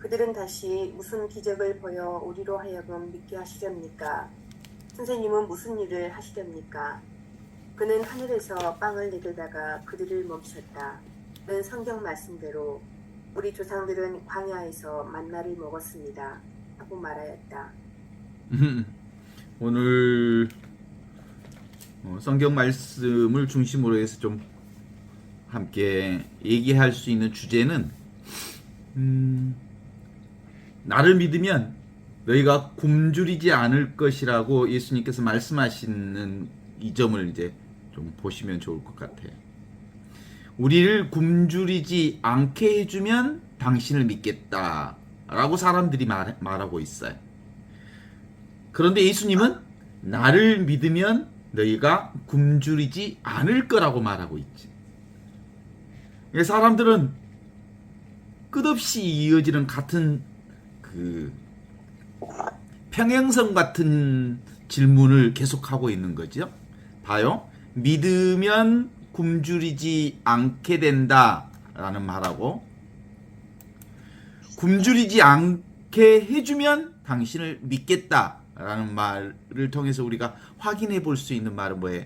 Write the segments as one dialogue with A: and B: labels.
A: 그들은 다시 무슨 기적을 보여 우리로 하여금 믿게 하시렵니까? 선생님은 무슨 일을 하시렵니까? 그는 하늘에서 빵을 내리다가 그들을 멈췄다. 그는 성경 말씀대로 우리 조상들은 광야에서 만나를 먹었습니다. 하고 말하였다.
B: 오늘 성경 말씀을 중심으로 해서 좀 함께 얘기할 수 있는 주제는 나를 믿으면 너희가 굶주리지 않을 것이라고 예수님께서 말씀하시는 이 점을 이제 좀 보시면 좋을 것 같아요. 우리를 굶주리지 않게 해주면 당신을 믿겠다라고 사람들이 말하고 있어요. 그런데 예수님은 나를 믿으면 너희가 굶주리지 않을 거라고 말하고 있지. 사람들은 끝없이 이어지는 같은 평행선 같은 질문을 계속하고 있는 거죠. 봐요. 믿으면 굶주리지 않게 된다라는 말하고, 굶주리지 않게 해주면 당신을 믿겠다라는 말을 통해서 우리가 확인해 볼 수 있는 말은 뭐예요?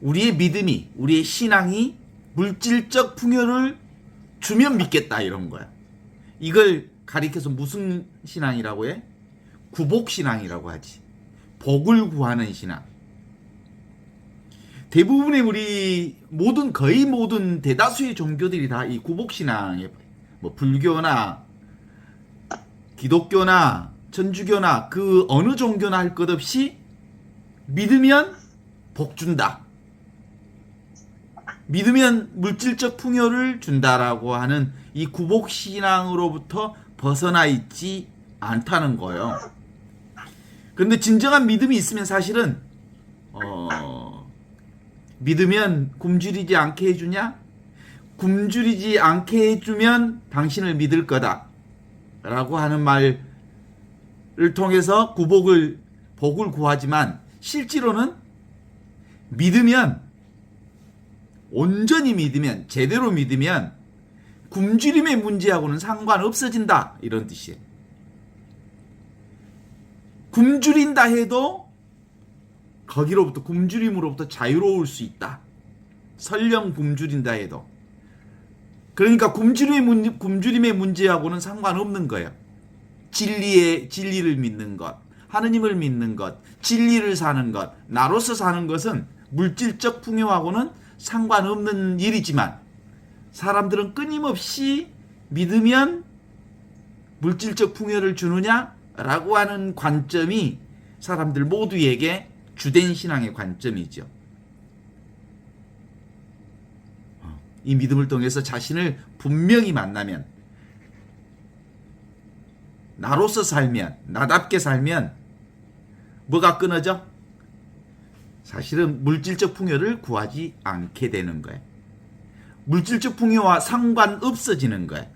B: 우리의 믿음이, 우리의 신앙이 물질적 풍요를 주면 믿겠다 이런 거야. 이걸 가리켜서 무슨 신앙이라고 해? 구복신앙이라고 하지. 복을 구하는 신앙. 대부분의 우리 거의 모든 대다수의 종교들이 다 이 구복신앙에, 뭐 불교나 기독교나 천주교나 그 어느 종교나 할 것 없이 믿으면 복 준다, 믿으면 물질적 풍요를 준다라고 하는 이 구복신앙으로부터 벗어나 있지 않다는 거예요. 그런데 진정한 믿음이 있으면 사실은 믿으면 굶주리지 않게 해주냐? 굶주리지 않게 해주면 당신을 믿을 거다 라고 하는 말을 통해서 복을 구하지만, 실제로는 믿으면, 온전히 믿으면, 제대로 믿으면 굶주림의 문제하고는 상관없어진다 이런 뜻이에요. 굶주린다 해도 거기로부터, 굶주림으로부터 자유로울 수 있다. 설령 굶주린다 해도. 그러니까 굶주림의 문제하고는 상관없는 거예요. 진리를 믿는 것, 하느님을 믿는 것, 진리를 사는 것, 나로서 사는 것은 물질적 풍요하고는 상관없는 일이지만, 사람들은 끊임없이 믿으면 물질적 풍요를 주느냐라고 하는 관점이 사람들 모두에게 주된 신앙의 관점이죠. 이 믿음을 통해서 자신을 분명히 만나면, 나로서 살면, 나답게 살면 뭐가 끊어져? 사실은 물질적 풍요를 구하지 않게 되는 거예요. 물질적 풍요와 상관없어지는 거예요.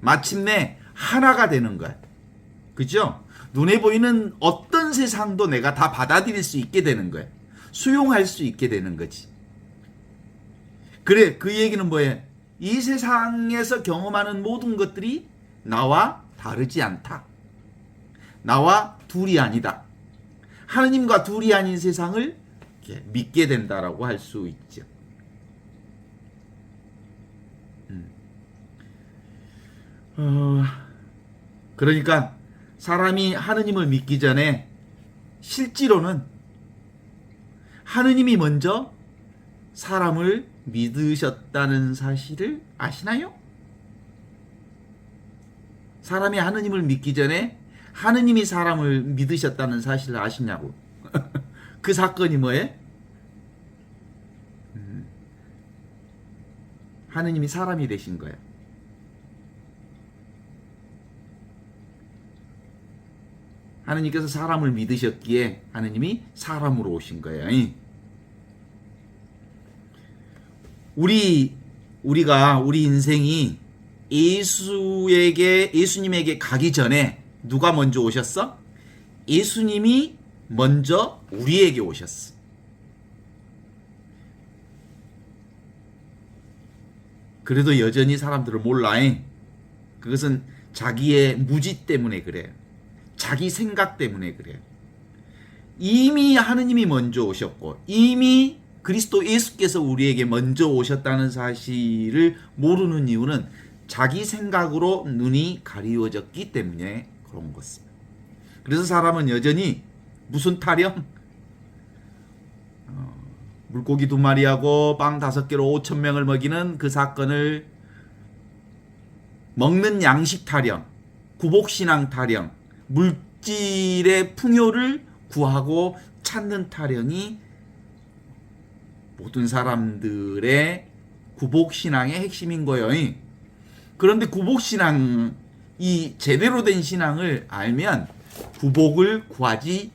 B: 마침내 하나가 되는 거예요. 그죠? 눈에 보이는 어떤 세상도 내가 다 받아들일 수 있게 되는 거예요. 수용할 수 있게 되는 거지. 그래, 그 얘기는 뭐예요? 이 세상에서 경험하는 모든 것들이 나와 다르지 않다. 나와 둘이 아니다. 하느님과 둘이 아닌 세상을 믿게 된다라고 할 수 있죠. 그러니까 사람이 하느님을 믿기 전에 실제로는 하느님이 먼저 사람을 믿으셨다는 사실을 아시나요? 사람이 하느님을 믿기 전에 하느님이 사람을 믿으셨다는 사실을 아시냐고. 그 사건이 뭐예요? 하느님이 사람이 되신 거예요. 하느님께서 사람을 믿으셨기에 하느님이 사람으로 오신 거예요. 우리 인생이 예수님에게 가기 전에 누가 먼저 오셨어? 예수님이 먼저 우리에게 오셨어. 그래도 여전히 사람들을 몰라잉. 그것은 자기의 무지 때문에 그래요. 자기 생각 때문에 그래요. 이미 하느님이 먼저 오셨고 이미 그리스도 예수께서 우리에게 먼저 오셨다는 사실을 모르는 이유는 자기 생각으로 눈이 가리워졌기 때문에 그런 것입니다. 그래서 사람은 여전히 무슨 타령? 물고기 2마리하고 빵 5개로 5,000명을 먹이는 그 사건을 먹는 양식 타령, 구복신앙 타령, 물질의 풍요를 구하고 찾는 타령이 모든 사람들의 구복신앙의 핵심인 거예요. 그런데 구복신앙이 제대로 된 신앙을 알면 구복을 구하지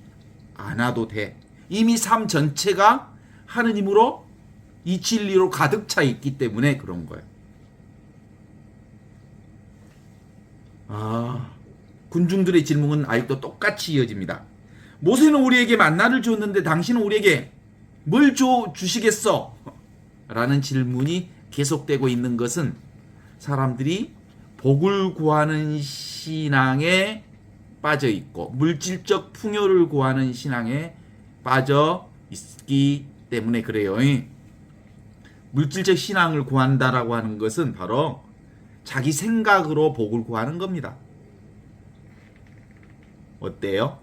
B: 않아도 돼. 이미 삶 전체가 하느님으로 이 진리로 가득 차 있기 때문에 그런 거예요. 군중들의 질문은 아직도 똑같이 이어집니다. 모세는 우리에게 만나를 주었는데 당신은 우리에게 뭘 주시겠어? 라는 질문이 계속되고 있는 것은 사람들이 복을 구하는 신앙에 빠져 있고 물질적 풍요를 구하는 신앙에 빠져 있기 때문에 그래요. 물질적 신앙을 구한다라고 하는 것은 바로 자기 생각으로 복을 구하는 겁니다. 어때요?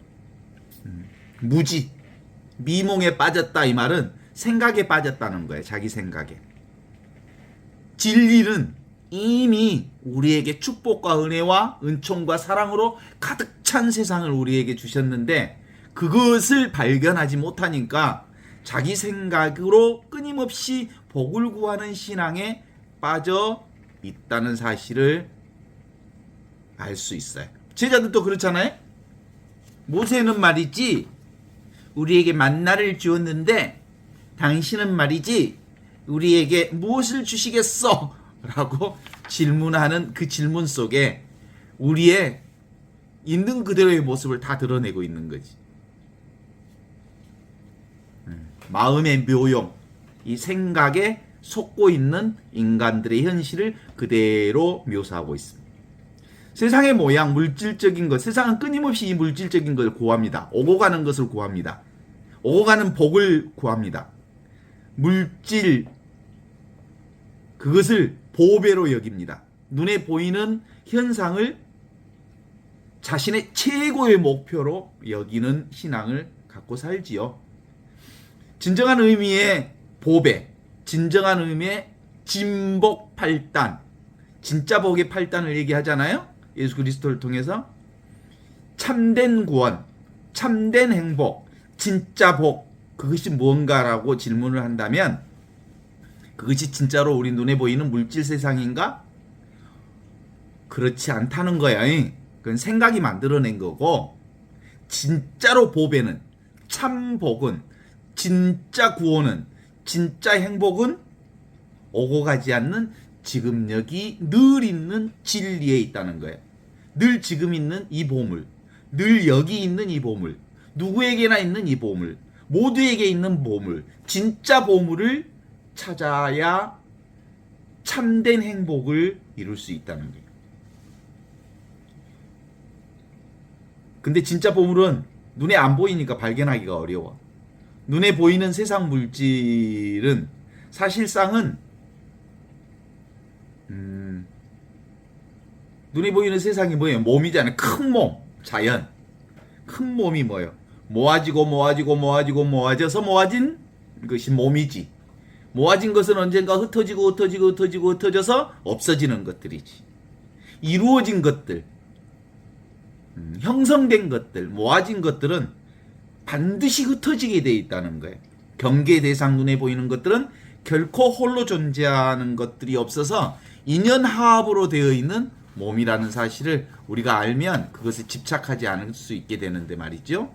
B: 무지, 미몽에 빠졌다 이 말은 생각에 빠졌다는 거예요. 자기 생각에. 진리는 이미 우리에게 축복과 은혜와 은총과 사랑으로 가득 찬 세상을 우리에게 주셨는데 그것을 발견하지 못하니까 자기 생각으로 끊임없이 복을 구하는 신앙에 빠져 있다는 사실을 알 수 있어요. 제자들도 그렇잖아요. 모세는 말이지 우리에게 만나를 주었는데 당신은 말이지 우리에게 무엇을 주시겠어? 라고 질문하는 그 질문 속에 우리의 있는 그대로의 모습을 다 드러내고 있는 거지. 마음의 묘용, 이 생각에 속고 있는 인간들의 현실을 그대로 묘사하고 있습니다. 세상의 모양, 물질적인 것, 세상은 끊임없이 이 물질적인 걸 구합니다. 오고 가는 것을 구합니다. 오고 가는 복을 구합니다. 물질, 그것을 보배로 여깁니다. 눈에 보이는 현상을 자신의 최고의 목표로 여기는 신앙을 갖고 살지요. 진정한 의미의 보배, 진정한 의미의 진복 8단, 진짜 복의 8단을 얘기하잖아요. 예수 그리스도를 통해서 참된 구원, 참된 행복, 진짜 복, 그것이 무언가라고 질문을 한다면 그것이 진짜로 우리 눈에 보이는 물질 세상인가? 그렇지 않다는 거야. 그건 생각이 만들어낸 거고 진짜로 보배는, 참 복은, 진짜 구원은, 진짜 행복은 오고 가지 않는 지금 여기 늘 있는 진리에 있다는 거예요. 늘 지금 있는 이 보물, 늘 여기 있는 이 보물, 누구에게나 있는 이 보물, 모두에게 있는 보물, 진짜 보물을 찾아야 참된 행복을 이룰 수 있다는 거예요. 근데 진짜 보물은 눈에 안 보이니까 발견하기가 어려워. 눈에 보이는 세상 물질은 사실상은 눈에 보이는 세상이 뭐예요? 몸이잖아요. 큰 몸, 자연. 큰 몸이 뭐예요? 모아져서 모아진 것이 몸이지. 모아진 것은 언젠가 흩어져서 없어지는 것들이지. 이루어진 것들, 형성된 것들, 모아진 것들은 반드시 흩어지게 돼 있다는 거예요. 경계 대상 눈에 보이는 것들은 결코 홀로 존재하는 것들이 없어서 인연화합으로 되어 있는 몸이라는 사실을 우리가 알면 그것에 집착하지 않을 수 있게 되는데 말이죠.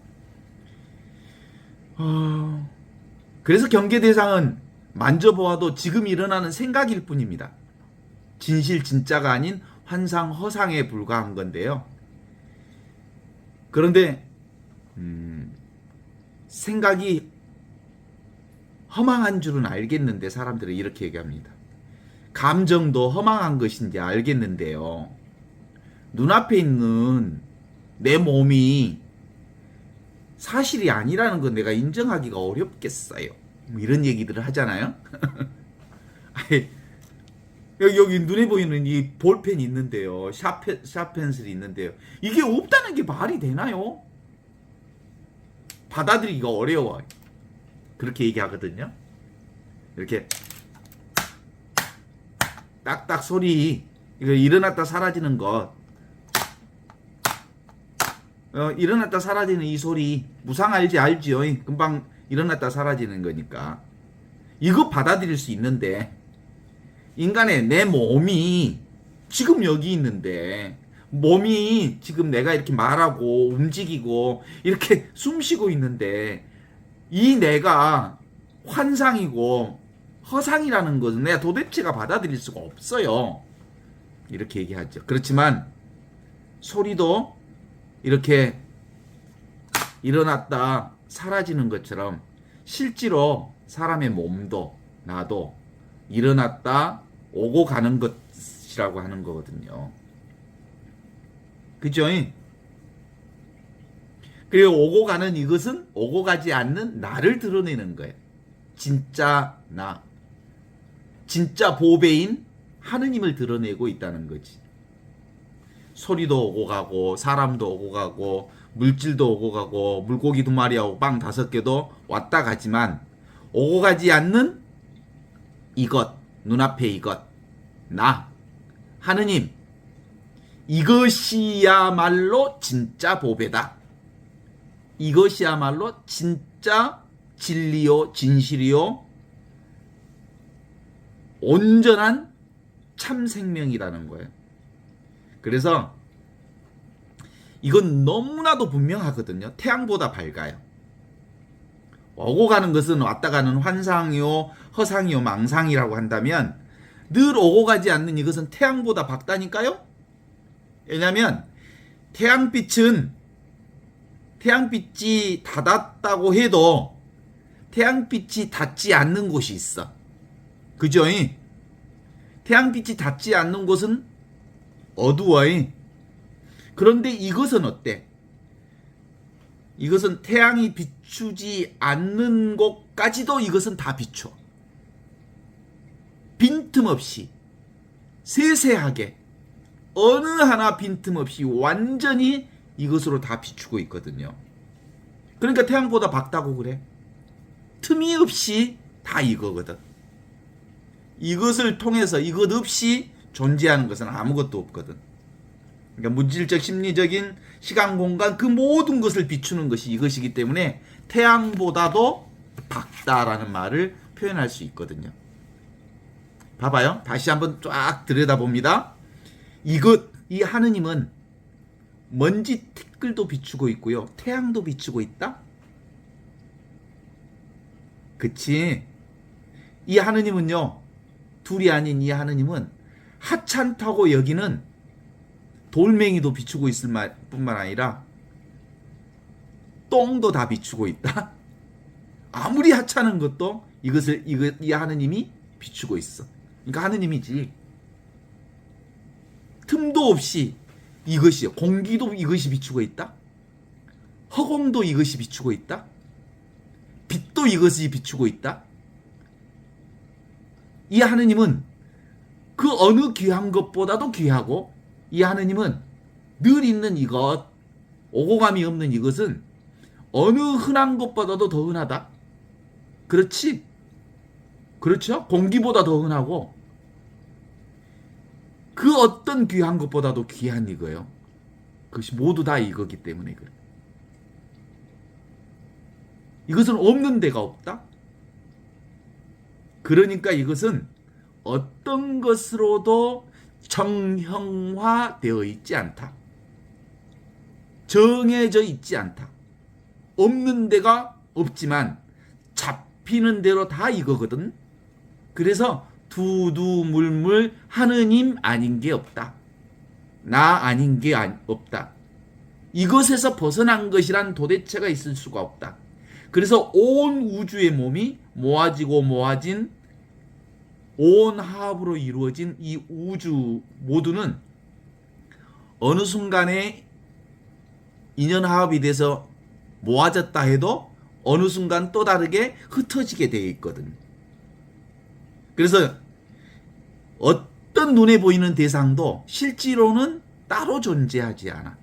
B: 그래서 경계 대상은 만져보아도 지금 일어나는 생각일 뿐입니다. 진실 진짜가 아닌 환상 허상에 불과한 건데요. 그런데 생각이 허망한 줄은 알겠는데 사람들은 이렇게 얘기합니다. 감정도 허망한 것인지 알겠는데요. 눈앞에 있는 내 몸이 사실이 아니라는 건 내가 인정하기가 어렵겠어요. 뭐 이런 얘기들을 하잖아요. 아니, 여기 눈에 보이는 이 볼펜이 있는데요. 샤펜슬이 있는데요. 이게 없다는 게 말이 되나요? 받아들이기가 어려워요. 그렇게 얘기하거든요. 이렇게 딱딱 소리, 이거 일어났다 사라지는 것, 일어났다 사라지는 이 소리 무상 알지요? 금방 일어났다 사라지는 거니까 이거 받아들일 수 있는데, 인간의 내 몸이 지금 여기 있는데, 몸이 지금 내가 이렇게 말하고 움직이고 이렇게 숨 쉬고 있는데, 이 내가 환상이고 허상이라는 것은 내가 도대체가 받아들일 수가 없어요. 이렇게 얘기하죠. 그렇지만 소리도 이렇게 일어났다 사라지는 것처럼 실제로 사람의 몸도 나도 일어났다 오고 가는 것이라고 하는 거거든요. 그죠? 그리고 오고 가는 이것은 오고 가지 않는 나를 드러내는 거예요. 진짜 나, 진짜 보배인 하느님을 드러내고 있다는 거지. 소리도 오고 가고 사람도 오고 가고 물질도 오고 가고 물고기 2마리하고 빵 5개도 왔다 가지만 오고 가지 않는 이것, 눈앞에 이것, 나, 하느님, 이것이야말로 진짜 보배다. 이것이야말로 진짜 진리요 진실이요 온전한 참 생명이라는 거예요. 그래서 이건 너무나도 분명하거든요. 태양보다 밝아요. 오고 가는 것은 왔다 가는 환상이요 허상이요 망상이라고 한다면, 늘 오고 가지 않는 이것은 태양보다 밝다니까요. 왜냐하면 태양빛이 닫았다고 해도 태양빛이 닿지 않는 곳이 있어. 그죠? 태양빛이 닿지 않는 곳은 어두워. 그런데 이것은 어때? 이것은 태양이 비추지 않는 곳까지도 이것은 다 비춰. 빈틈없이, 세세하게, 어느 하나 빈틈없이 완전히 이것으로 다 비추고 있거든요. 그러니까 태양보다 밝다고 그래. 틈이 없이 다 이거거든. 이것을 통해서 이것 없이 존재하는 것은 아무것도 없거든. 그러니까 물질적, 심리적인, 시간, 공간 그 모든 것을 비추는 것이 이것이기 때문에 태양보다도 밝다라는 말을 표현할 수 있거든요. 봐봐요. 다시 한번 쫙 들여다봅니다. 이 하느님은 먼지 티끌도 비추고 있고요. 태양도 비추고 있다? 그치? 이 하느님은요, 둘이 아닌 이 하느님은 하찮다고 여기는 돌멩이도 비추고 있을 뿐만 아니라 똥도 다 비추고 있다? 아무리 하찮은 것도 이 하느님이 비추고 있어. 그러니까 하느님이지. 틈도 없이 이것이요. 공기도 이것이 비추고 있다. 허공도 이것이 비추고 있다. 빛도 이것이 비추고 있다. 이 하느님은 그 어느 귀한 것보다도 귀하고, 이 하느님은 늘 있는 이것, 오고감이 없는 이것은 어느 흔한 것보다도 더 흔하다. 그렇지? 그렇죠? 공기보다 더 흔하고 그 어떤 귀한 것보다도 귀한 이거예요. 그것이 모두 다 이거기 때문에 그래. 이것은 없는 데가 없다. 그러니까 이것은 어떤 것으로도 정형화되어 있지 않다. 정해져 있지 않다. 없는 데가 없지만 잡히는 대로 다 이거거든. 그래서 두두물물 하느님 아닌 게 없다. 나 아닌 게 없다. 이것에서 벗어난 것이란 도대체가 있을 수가 없다. 그래서 온 우주의 몸이 모아지고 모아진 온 화합으로 이루어진 이 우주 모두는 어느 순간에 인연 화합이 돼서 모아졌다 해도 어느 순간 또 다르게 흩어지게 되어 있거든요. 그래서 어떤 눈에 보이는 대상도 실제로는 따로 존재하지 않아.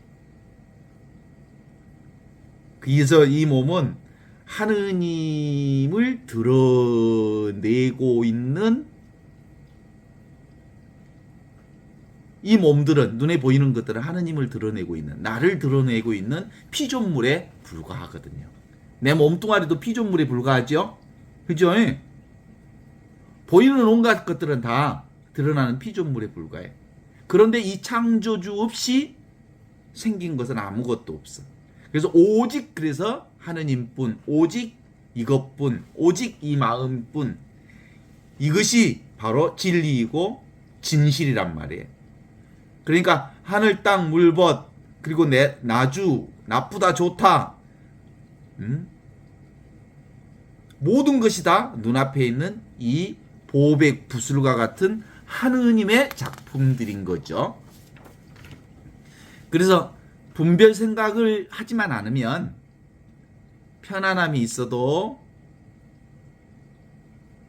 B: 그래서 이 몸은 하느님을 드러내고 있는, 이 몸들은, 눈에 보이는 것들은 하느님을 드러내고 있는, 나를 드러내고 있는 피조물에 불과하거든요. 내 몸뚱아리도 피조물에 불과하죠? 그죠? 보이는 온갖 것들은 다 드러나는 피조물에 불과해. 그런데 이 창조주 없이 생긴 것은 아무것도 없어. 그래서 오직, 그래서 하느님뿐, 오직 이것뿐, 오직 이 마음뿐, 이것이 바로 진리이고 진실이란 말이에요. 그러니까 하늘, 땅, 물벗, 그리고 나주, 나쁘다, 좋다, 모든 것이 다 눈앞에 있는 이 보백 부술과 같은 하느님의 작품들인 거죠. 그래서 분별 생각을 하지만 않으면 편안함이 있어도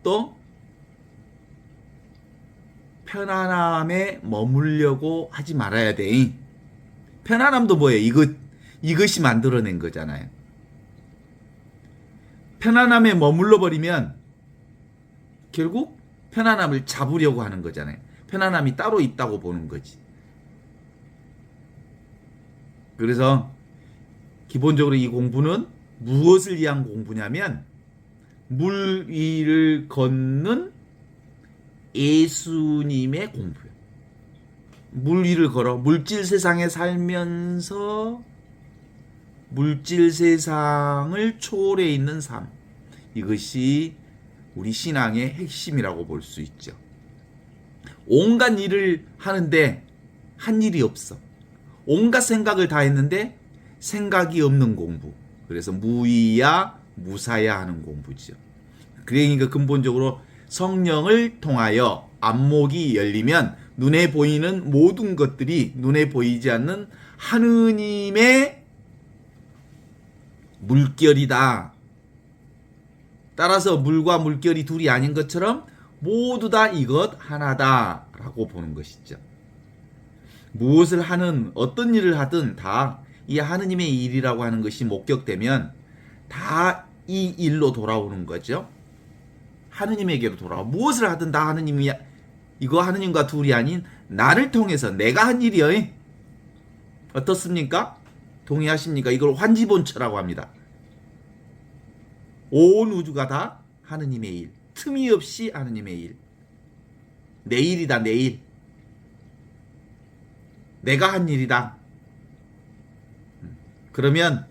B: 또 편안함에 머물려고 하지 말아야 돼. 편안함도 뭐예요? 이것이 만들어낸 거잖아요. 편안함에 머물러 버리면 결국 편안함을 잡으려고 하는 거잖아요. 편안함이 따로 있다고 보는 거지. 그래서 기본적으로 이 공부는 무엇을 위한 공부냐면 물 위를 걷는 예수님의 공부예요. 물 위를 걸어 물질 세상에 살면서 물질 세상을 초월해 있는 삶, 이것이 우리 신앙의 핵심이라고 볼 수 있죠. 온갖 일을 하는데 한 일이 없어. 온갖 생각을 다 했는데 생각이 없는 공부. 그래서 무의야 무사야 하는 공부죠. 그러니까 근본적으로 성령을 통하여 안목이 열리면 눈에 보이는 모든 것들이 눈에 보이지 않는 하느님의 물결이다. 따라서 물과 물결이 둘이 아닌 것처럼 모두 다 이것 하나다라고 보는 것이죠. 무엇을 하는, 어떤 일을 하든 다 이 하느님의 일이라고 하는 것이 목격되면 다 이 일로 돌아오는 거죠. 하느님에게로 돌아와. 무엇을 하든 다 하느님이, 이거 하느님과 둘이 아닌 나를 통해서 내가 한 일이요. 어떻습니까? 동의하십니까? 이걸 환지본처라고 합니다. 온 우주가 다 하느님의 일, 틈이 없이 하느님의 일. 내 일이다, 내 일. 내가 한 일이다. 그러면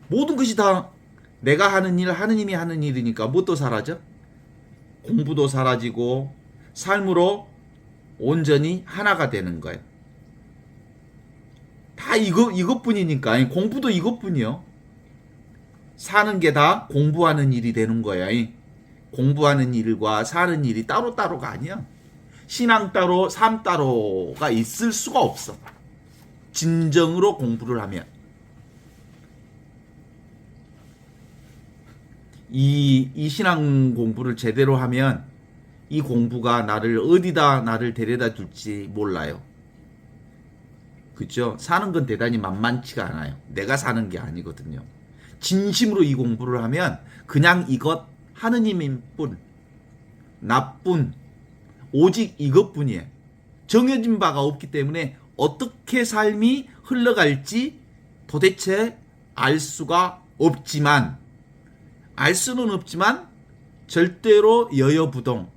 B: 모든 것이 다 내가 하는 일, 하느님이 하는 일이니까 무엇도 사라져? 공부도 사라지고 삶으로 온전히 하나가 되는 거예요. 다 이것뿐이니까. 아니, 공부도 이것뿐이요. 사는 게 다 공부하는 일이 되는 거야. 공부하는 일과 사는 일이 따로따로가 아니야. 신앙 따로, 삶 따로가 있을 수가 없어. 진정으로 공부를 하면. 이 신앙 공부를 제대로 하면 이 공부가 어디다 나를 데려다 줄지 몰라요. 그죠? 사는 건 대단히 만만치가 않아요. 내가 사는 게 아니거든요. 진심으로 이 공부를 하면 그냥 이것 하느님인 뿐, 나뿐, 오직 이것뿐이에요. 정해진 바가 없기 때문에 어떻게 삶이 흘러갈지 도대체 알 수는 없지만 절대로 여여부동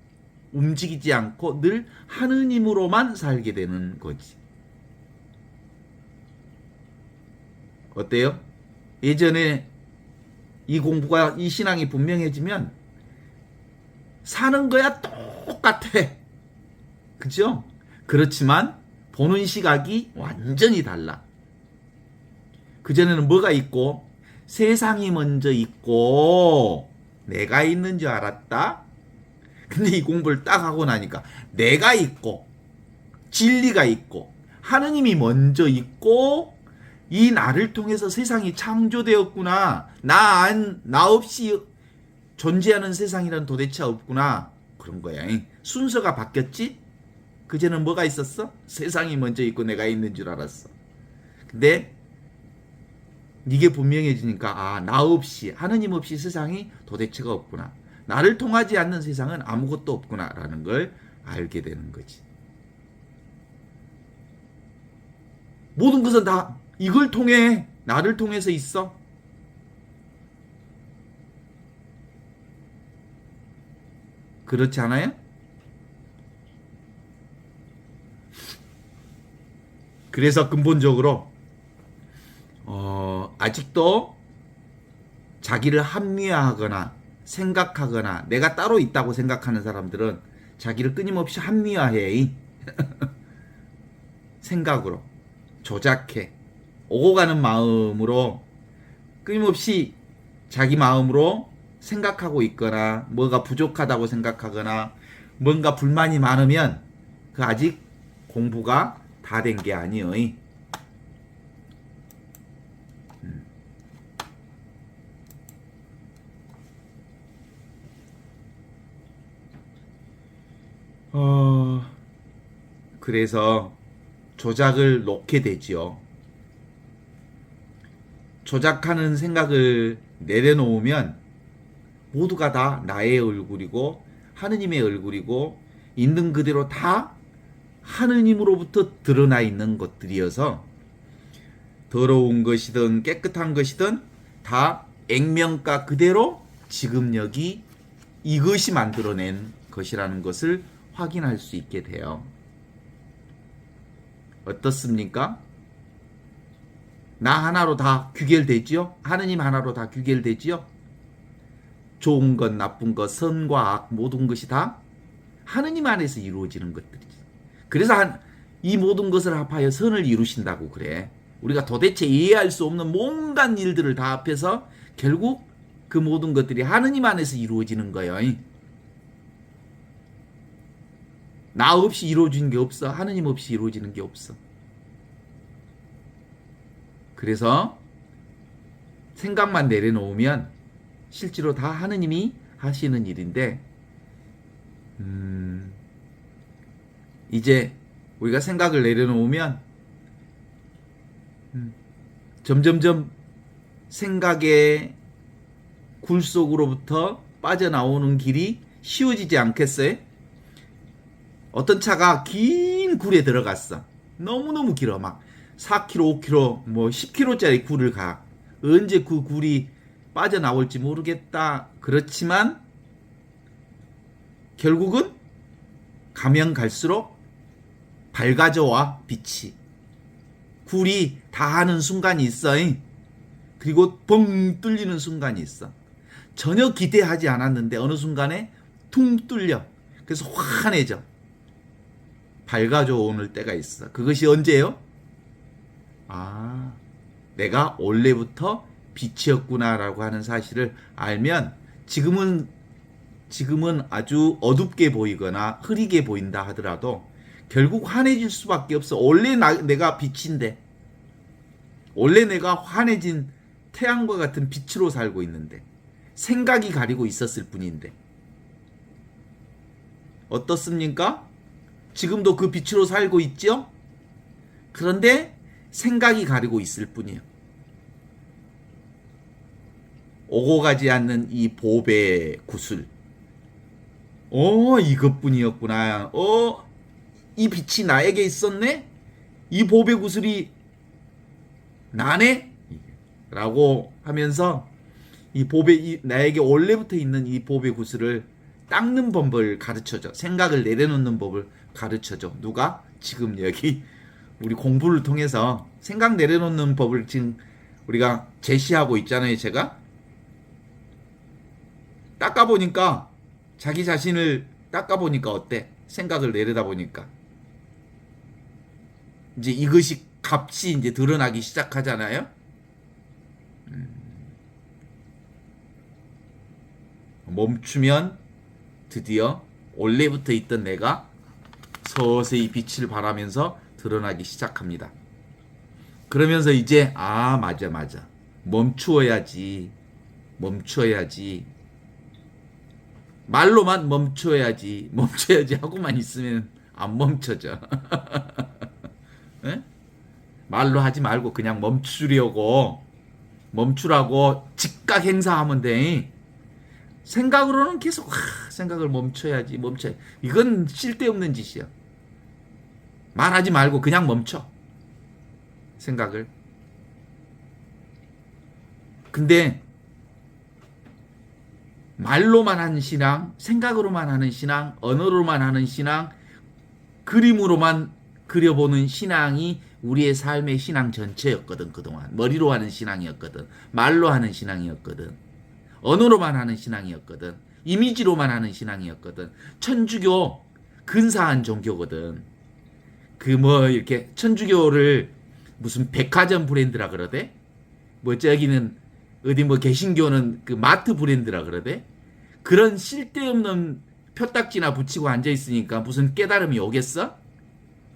B: 움직이지 않고 늘 하느님으로만 살게 되는 거지. 어때요? 예전에 이 공부가, 이 신앙이 분명해지면 사는 거야 똑같아. 그죠? 그렇지만 보는 시각이 완전히 달라. 그전에는 뭐가 있고? 세상이 먼저 있고 내가 있는 줄 알았다. 근데 이 공부를 딱 하고 나니까 내가 있고 진리가 있고 하느님이 먼저 있고 이 나를 통해서 세상이 창조되었구나. 나 없이 존재하는 세상이란 도대체 없구나. 그런 거야. 순서가 바뀌었지? 그제는 뭐가 있었어? 세상이 먼저 있고 내가 있는 줄 알았어. 근데 이게 분명해지니까 나 없이 하느님 없이 세상이 도대체가 없구나. 나를 통하지 않는 세상은 아무것도 없구나라는 걸 알게 되는 거지. 모든 것은 다 이걸 통해 나를 통해서 있어. 그렇지 않아요? 그래서 근본적으로 아직도 자기를 합리화하거나 생각하거나 내가 따로 있다고 생각하는 사람들은 자기를 끊임없이 합리화해. 생각으로 조작해. 오고 가는 마음으로 끊임없이 자기 마음으로 생각하고 있거나 뭐가 부족하다고 생각하거나 뭔가 불만이 많으면 그 아직 공부가 다 된 게 아니에요. 그래서 조작을 놓게 되지요. 조작하는 생각을 내려놓으면 모두가 다 나의 얼굴이고 하느님의 얼굴이고 있는 그대로 다 하느님으로부터 드러나 있는 것들이어서 더러운 것이든 깨끗한 것이든 다 액면가 그대로 지금 여기 이것이 만들어낸 것이라는 것을 확인할 수 있게 돼요. 어떻습니까? 나 하나로 다 규결되지요? 하느님 하나로 다 규결되지요? 좋은 것, 나쁜 것, 선과 악 모든 것이 다 하느님 안에서 이루어지는 것들이지. 그래서 이 모든 것을 합하여 선을 이루신다고 그래. 우리가 도대체 이해할 수 없는 온갖 일들을 다 합해서 결국 그 모든 것들이 하느님 안에서 이루어지는 거예요. 나 없이 이루어지는 게 없어. 하느님 없이 이루어지는 게 없어. 그래서 생각만 내려놓으면 실제로 다 하느님이 하시는 일인데 이제 우리가 생각을 내려놓으면 점점점 생각의 굴 속으로부터 빠져나오는 길이 쉬워지지 않겠어요? 어떤 차가 긴 굴에 들어갔어. 너무너무 길어. 막 4km, 5km, 뭐 10km짜리 굴을 가. 언제 그 굴이 빠져나올지 모르겠다. 그렇지만 결국은 가면 갈수록 밝아져와 빛이. 굴이 다하는 순간이 있어. 그리고 뻥 뚫리는 순간이 있어. 전혀 기대하지 않았는데 어느 순간에 퉁 뚫려. 그래서 환해져. 밝아져 오는 때가 있어. 그것이 언제예요? 내가 원래부터 빛이었구나라고 하는 사실을 알면 지금은 아주 어둡게 보이거나 흐리게 보인다 하더라도 결국 환해질 수밖에 없어. 원래 내가 빛인데, 원래 내가 환해진 태양과 같은 빛으로 살고 있는데, 생각이 가리고 있었을 뿐인데. 어떻습니까? 지금도 그 빛으로 살고 있죠? 그런데 생각이 가리고 있을 뿐이에요. 오고 가지 않는 이 보배 구슬. 이것뿐이었구나. 이 빛이 나에게 있었네? 이 보배 구슬이 나네? 라고 하면서 나에게 원래부터 있는 이 보배 구슬을 닦는 법을 가르쳐줘. 생각을 내려놓는 법을 가르쳐줘. 누가? 지금 여기 우리 공부를 통해서 생각 내려놓는 법을 지금 우리가 제시하고 있잖아요. 제가 닦아보니까, 자기 자신을 닦아보니까 어때? 생각을 내려다보니까 이제 이것이 값이 이제 드러나기 시작하잖아요. 멈추면 드디어 원래부터 있던 내가 서서히 빛을 발하면서 드러나기 시작합니다. 그러면서 이제 맞아 멈추어야지 말로만 멈춰야지 하고만 있으면 안 멈춰져. 에? 말로 하지 말고 그냥 멈추라고 즉각 행사하면 돼. 생각으로는 계속 생각을 멈춰야지. 이건 쓸데없는 짓이야. 말하지 말고 그냥 멈춰. 생각을. 근데 말로만 하는 신앙, 생각으로만 하는 신앙, 언어로만 하는 신앙, 그림으로만 그려보는 신앙이 우리의 삶의 신앙 전체였거든. 그동안 머리로 하는 신앙이었거든. 말로 하는 신앙이었거든. 언어로만 하는 신앙이었거든. 이미지로만 하는 신앙이었거든. 천주교 근사한 종교거든. 이렇게 천주교를 무슨 백화점 브랜드라 그러대? 저기는 어디 개신교는 그 마트 브랜드라 그러대? 그런 쓸데없는 표딱지나 붙이고 앉아 있으니까 무슨 깨달음이 오겠어?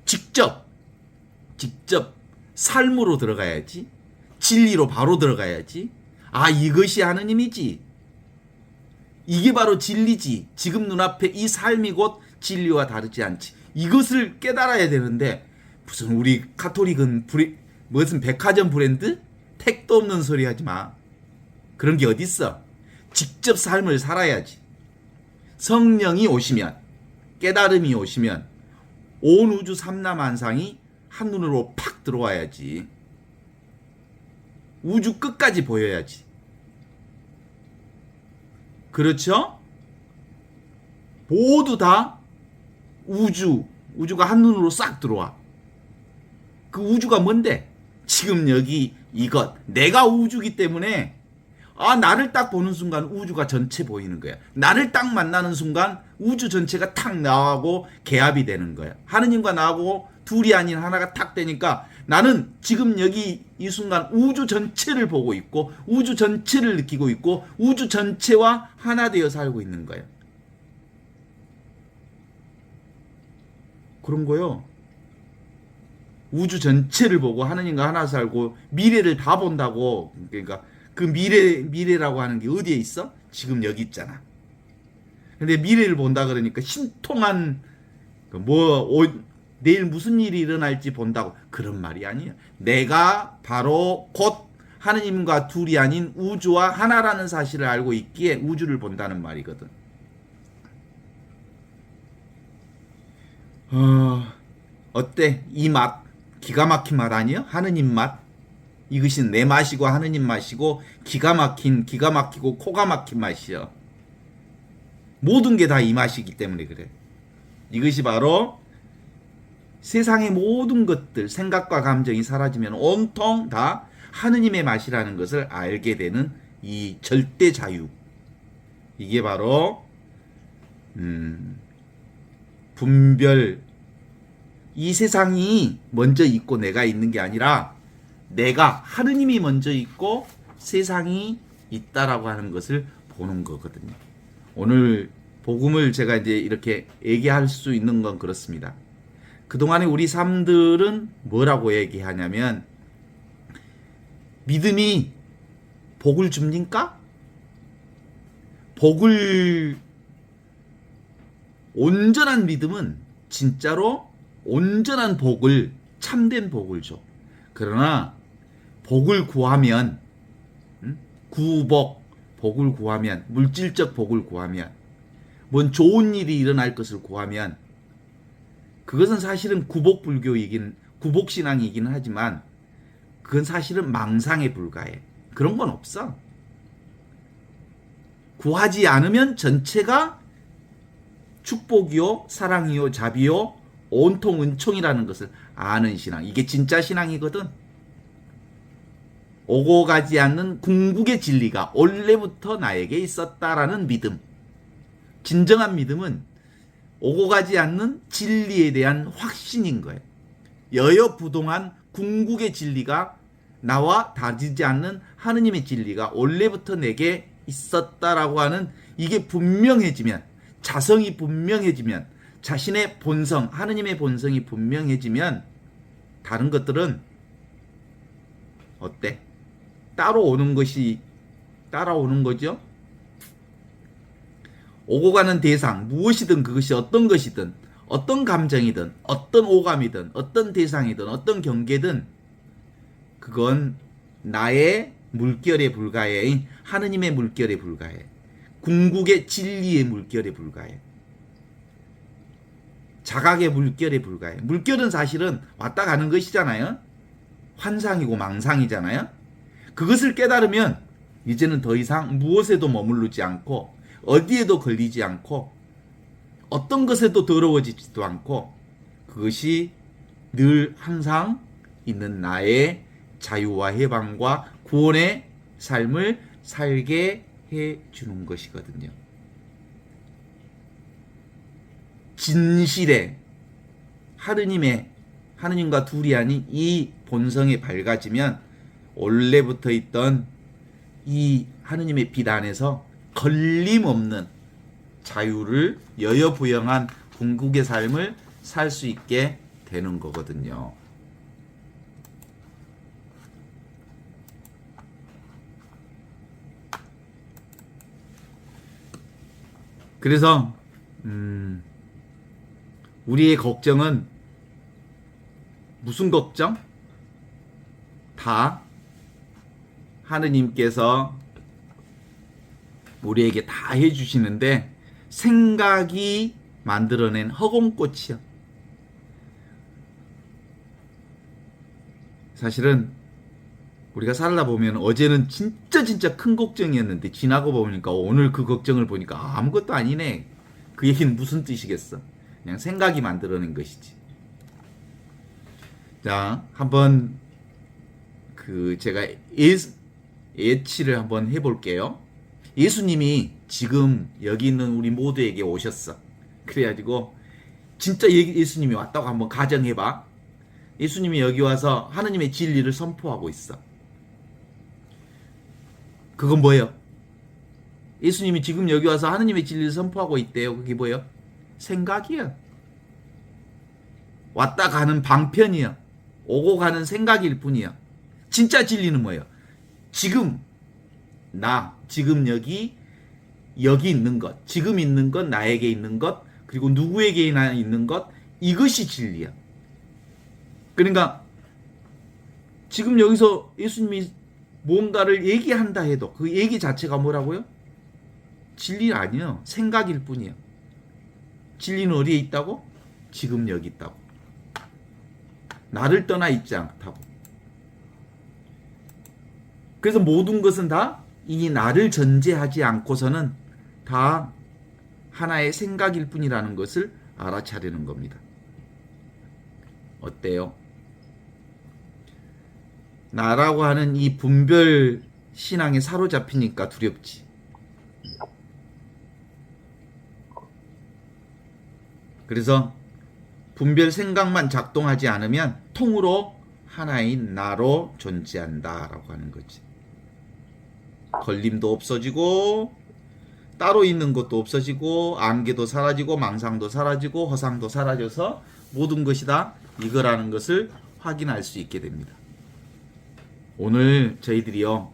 B: 직접 삶으로 들어가야지. 진리로 바로 들어가야지. 이것이 하느님이지. 이게 바로 진리지. 지금 눈앞에 이 삶이 곧 진리와 다르지 않지. 이것을 깨달아야 되는데 무슨 우리 카톨릭은 무슨 백화점 브랜드? 택도 없는 소리 하지 마. 그런 게 어딨어. 직접 삶을 살아야지. 성령이 오시면, 깨달음이 오시면 온 우주 삼라만상이 한눈으로 팍 들어와야지. 우주 끝까지 보여야지. 그렇죠? 모두 다 우주가 한눈으로 싹 들어와. 그 우주가 뭔데? 지금 여기 이것. 내가 우주기 때문에 나를 딱 보는 순간 우주가 전체 보이는 거야. 나를 딱 만나는 순간 우주 전체가 탁 나하고 개합이 되는 거야. 하느님과 나하고 둘이 아닌 하나가 탁 되니까 나는 지금 여기 이 순간 우주 전체를 보고 있고 우주 전체를 느끼고 있고 우주 전체와 하나 되어 살고 있는 거야. 그런 거요. 우주 전체를 보고 하느님과 하나 살고 미래를 다 본다고. 그러니까 그 미래라고 하는 게 어디에 있어? 지금 여기 있잖아. 근데 미래를 본다 그러니까 신통한 내일 무슨 일이 일어날지 본다고 그런 말이 아니야. 내가 바로 곧 하느님과 둘이 아닌 우주와 하나라는 사실을 알고 있기에 우주를 본다는 말이거든. 어때? 이 맛 기가 막힌 맛 아니야? 하느님 맛. 이것이 내 맛이고 하느님 맛이고 기가 막히고 코가 막힌 맛이야. 모든 게 다 이 맛이기 때문에 그래. 이것이 바로 세상의 모든 것들, 생각과 감정이 사라지면 온통 다 하느님의 맛이라는 것을 알게 되는 이 절대 자유. 이게 바로 분별. 이 세상이 먼저 있고 내가 있는 게 아니라 내가 하느님이 먼저 있고 세상이 있다라고 하는 것을 보는 거거든요. 오늘 복음을 제가 이제 이렇게 얘기할 수 있는 건 그렇습니다. 그동안에 우리 삶들은 뭐라고 얘기하냐면 믿음이 복을 줍니까? 온전한 믿음은 진짜로 온전한 복을, 참된 복을 줘. 그러나 복을 구하면, 복을 구하면, 물질적 복을 구하면, 뭔 좋은 일이 일어날 것을 구하면, 그것은 사실은 구복신앙이긴 하지만, 그건 사실은 망상에 불과해. 그런 건 없어. 구하지 않으면 전체가 축복이요, 사랑이요, 자비요, 온통 은총이라는 것을 아는 신앙. 이게 진짜 신앙이거든. 오고 가지 않는 궁극의 진리가 원래부터 나에게 있었다라는 믿음. 진정한 믿음은 오고 가지 않는 진리에 대한 확신인 거예요. 여여부동한 궁극의 진리가 나와 다르지 않는 하느님의 진리가 원래부터 내게 있었다라고 하는 이게 분명해지면 자성이 분명해지면, 자신의 본성, 하느님의 본성이 분명해지면 다른 것들은 어때? 따라오는 거죠. 오고 가는 대상, 무엇이든 그것이 어떤 것이든, 어떤 감정이든, 어떤 오감이든, 어떤 대상이든, 어떤 경계든, 그건 나의 물결에 불과해. 하느님의 물결에 불과해. 궁극의 진리의 물결에 불과해. 자각의 물결에 불과해. 물결은 사실은 왔다 가는 것이잖아요. 환상이고 망상이잖아요. 그것을 깨달으면 이제는 더 이상 무엇에도 머무르지 않고 어디에도 걸리지 않고 어떤 것에도 더러워지지도 않고 그것이 늘 항상 있는 나의 자유와 해방과 구원의 삶을 살게 해주는 것이거든요. 진실의 하느님과 둘이 아닌 이 본성이 밝아지면 원래부터 있던 이 하느님의 빛 안에서 걸림없는 자유를 여여부영한 궁극의 삶을 살 수 있게 되는 거거든요. 그래서 우리의 걱정은 무슨 걱정? 다 하느님께서 우리에게 다 해주시는데 생각이 만들어낸 허공꽃이요. 사실은 우리가 살다 보면 어제는 진짜 큰 걱정이었는데 지나고 보니까 오늘 그 걱정을 보니까 아무것도 아니네. 그 얘기는 무슨 뜻이겠어? 그냥 생각이 만들어낸 것이지. 자, 한번 제가 예치를 한번 해볼게요. 예수님이 지금 여기 있는 우리 모두에게 오셨어. 그래가지고 진짜 예수님이 왔다고 한번 가정해봐. 예수님이 여기 와서 하느님의 진리를 선포하고 있어. 그건 뭐예요? 예수님이 지금 여기 와서 하느님의 진리를 선포하고 있대요. 그게 뭐예요? 생각이야. 왔다 가는 방편이야. 오고 가는 생각일 뿐이야. 진짜 진리는 뭐예요? 지금 지금 여기 있는 것, 지금 있는 것, 나에게 있는 것, 그리고 누구에게나 있는 것, 이것이 진리야. 그러니까 지금 여기서 예수님이 뭔가를 얘기한다 해도 그 얘기 자체가 뭐라고요? 진리 아니에요. 생각일 뿐이에요. 진리는 어디에 있다고? 지금 여기 있다고. 나를 떠나 있지 않다고. 그래서 모든 것은 다 이 나를 전제하지 않고서는 다 하나의 생각일 뿐이라는 것을 알아차리는 겁니다. 어때요? 나라고 하는 이 분별 신앙에 사로잡히니까 두렵지. 그래서 분별 생각만 작동하지 않으면 통으로 하나인 나로 존재한다라고 하는 거지. 걸림도 없어지고 따로 있는 것도 없어지고 안개도 사라지고 망상도 사라지고 허상도 사라져서 모든 것이 다 이거라는 것을 확인할 수 있게 됩니다. 오늘 저희들이요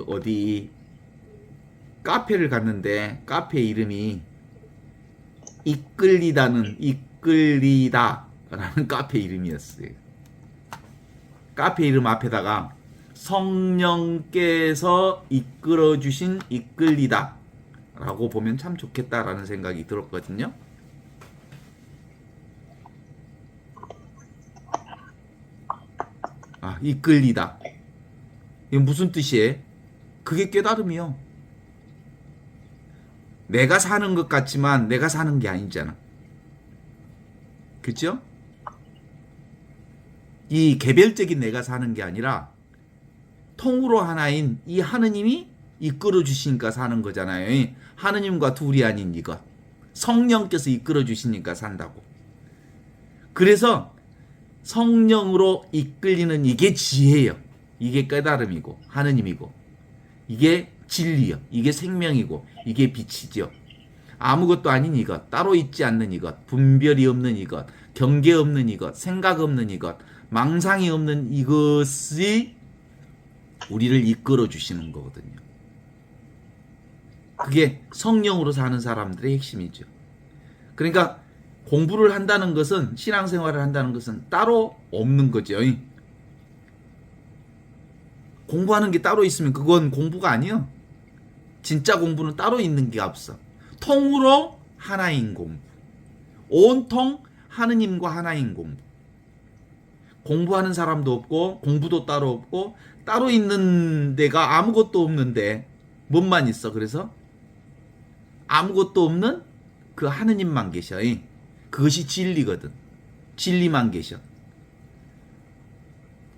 B: 어디 카페를 갔는데 카페 이름이 이끌리다라는 카페 이름이었어요. 카페 이름 앞에다가 성령께서 이끌어주신 이끌리다 라고 보면 참 좋겠다라는 생각이 들었거든요. 이끌리다. 이건 무슨 뜻이에요? 그게 깨달음이요. 내가 사는 것 같지만 내가 사는 게 아니잖아. 그죠? 이 개별적인 내가 사는 게 아니라 통으로 하나인 이 하느님이 이끌어 주시니까 사는 거잖아요. 하느님과 둘이 아닌 이것. 성령께서 이끌어 주시니까 산다고. 그래서 성령으로 이끌리는 이게 지혜예요. 이게 깨달음이고 하느님이고 이게 진리요. 이게 생명이고 이게 빛이죠. 아무것도 아닌 이것, 따로 있지 않는 이것, 분별이 없는 이것, 경계 없는 이것, 생각 없는 이것, 망상이 없는 이것이 우리를 이끌어 주시는 거거든요. 그게 성령으로 사는 사람들의 핵심이죠. 그러니까 공부를 한다는 것은, 신앙생활을 한다는 것은 따로 없는 거죠. 공부하는 게 따로 있으면 그건 공부가 아니에요. 진짜 공부는 따로 있는 게 없어. 통으로 하나인 공부. 온통 하느님과 하나인 공부. 공부하는 사람도 없고 공부도 따로 없고 따로 있는 데가 아무것도 없는데 뭔만 있어. 그래서 아무것도 없는 그 하느님만 계셔. 그것이 진리거든. 진리만 계셔.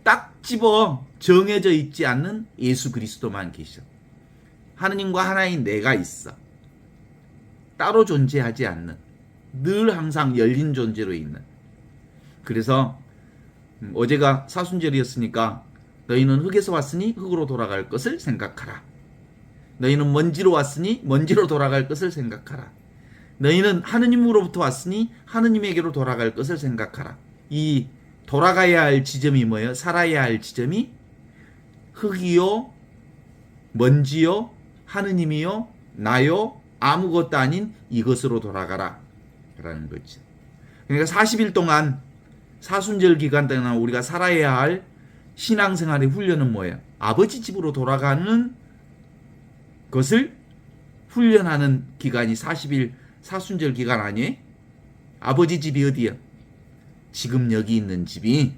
B: 딱 집어 정해져 있지 않는 예수 그리스도만 계셔. 하느님과 하나인 내가 있어. 따로 존재하지 않는, 늘 항상 열린 존재로 있는. 그래서 어제가 사순절이었으니까 너희는 흙에서 왔으니 흙으로 돌아갈 것을 생각하라. 너희는 먼지로 왔으니 먼지로 돌아갈 것을 생각하라. 너희는 하느님으로부터 왔으니 하느님에게로 돌아갈 것을 생각하라. 이 돌아가야 할 지점이 뭐예요? 살아야 할 지점이 흙이요, 먼지요, 하느님이요, 나요, 아무것도 아닌 이것으로 돌아가라 라는 거죠. 그러니까 40일 동안 사순절 기간 동안 우리가 살아야 할 신앙생활의 훈련은 뭐예요? 아버지 집으로 돌아가는 것을 훈련하는 기간이 40일 사순절 기간 아니에요? 아버지 집이 어디야? 지금 여기 있는 집이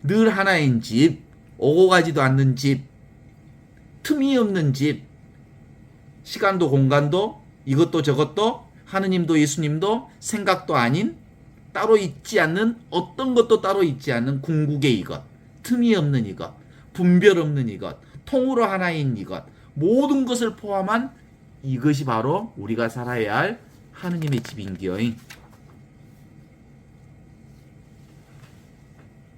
B: 늘 하나인 집, 오고 가지도 않는 집, 틈이 없는 집, 시간도 공간도 이것도 저것도 하느님도 예수님도 생각도 아닌 따로 있지 않는, 어떤 것도 따로 있지 않는 궁극의 이것, 틈이 없는 이것, 분별 없는 이것, 통으로 하나인 이것, 모든 것을 포함한 이것이 바로 우리가 살아야 할 하느님의 집인기요.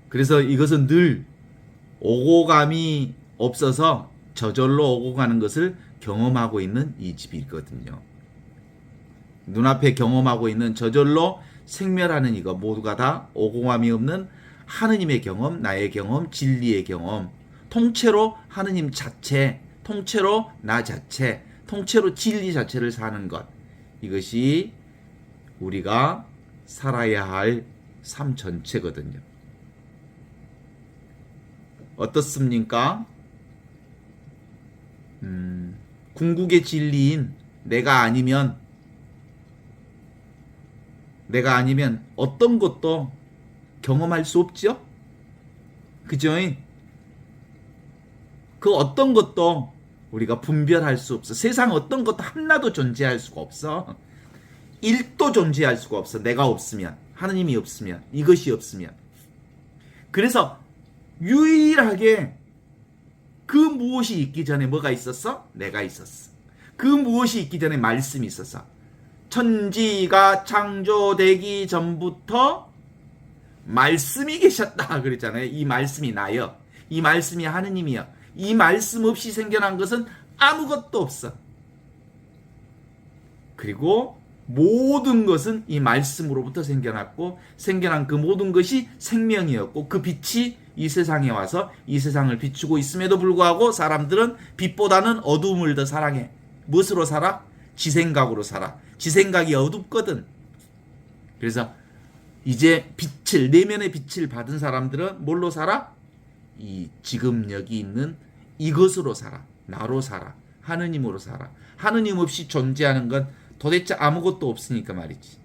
B: 그래서 이것은 늘 오고 감이 없어서 저절로 오고 가는 것을 경험하고 있는 이 집이거든요. 눈앞에 경험하고 있는 저절로 생멸하는 이것 모두가 다 오고 감이 없는 하느님의 경험, 나의 경험, 진리의 경험, 통째로 하느님 자체, 통째로 나 자체, 통째로 진리 자체를 사는 것. 이것이 우리가 살아야 할 삶 전체거든요. 어떻습니까? 궁극의 진리인 내가 아니면 어떤 것도 경험할 수 없죠? 그죠? 그 어떤 것도 우리가 분별할 수 없어. 세상 어떤 것도 하나도 존재할 수가 없어. 1도 존재할 수가 없어. 내가 없으면, 하느님이 없으면, 이것이 없으면. 그래서 유일하게 그 무엇이 있기 전에 뭐가 있었어? 내가 있었어. 그 무엇이 있기 전에 말씀이 있었어. 천지가 창조되기 전부터 말씀이 계셨다 그랬잖아요. 이 말씀이 나요. 이 말씀이 하느님이요. 이 말씀 없이 생겨난 것은 아무것도 없어. 그리고 모든 것은 이 말씀으로부터 생겨났고, 생겨난 그 모든 것이 생명이었고, 그 빛이 이 세상에 와서 이 세상을 비추고 있음에도 불구하고 사람들은 빛보다는 어두움을 더 사랑해. 무엇으로 살아? 지 생각으로 살아. 지 생각이 어둡거든. 그래서 이제 빛을, 내면의 빛을 받은 사람들은 뭘로 살아? 이 지금 여기 있는 이것으로 살아. 나로 살아. 하느님으로 살아. 하느님 없이 존재하는 건 도대체 아무것도 없으니까 말이지.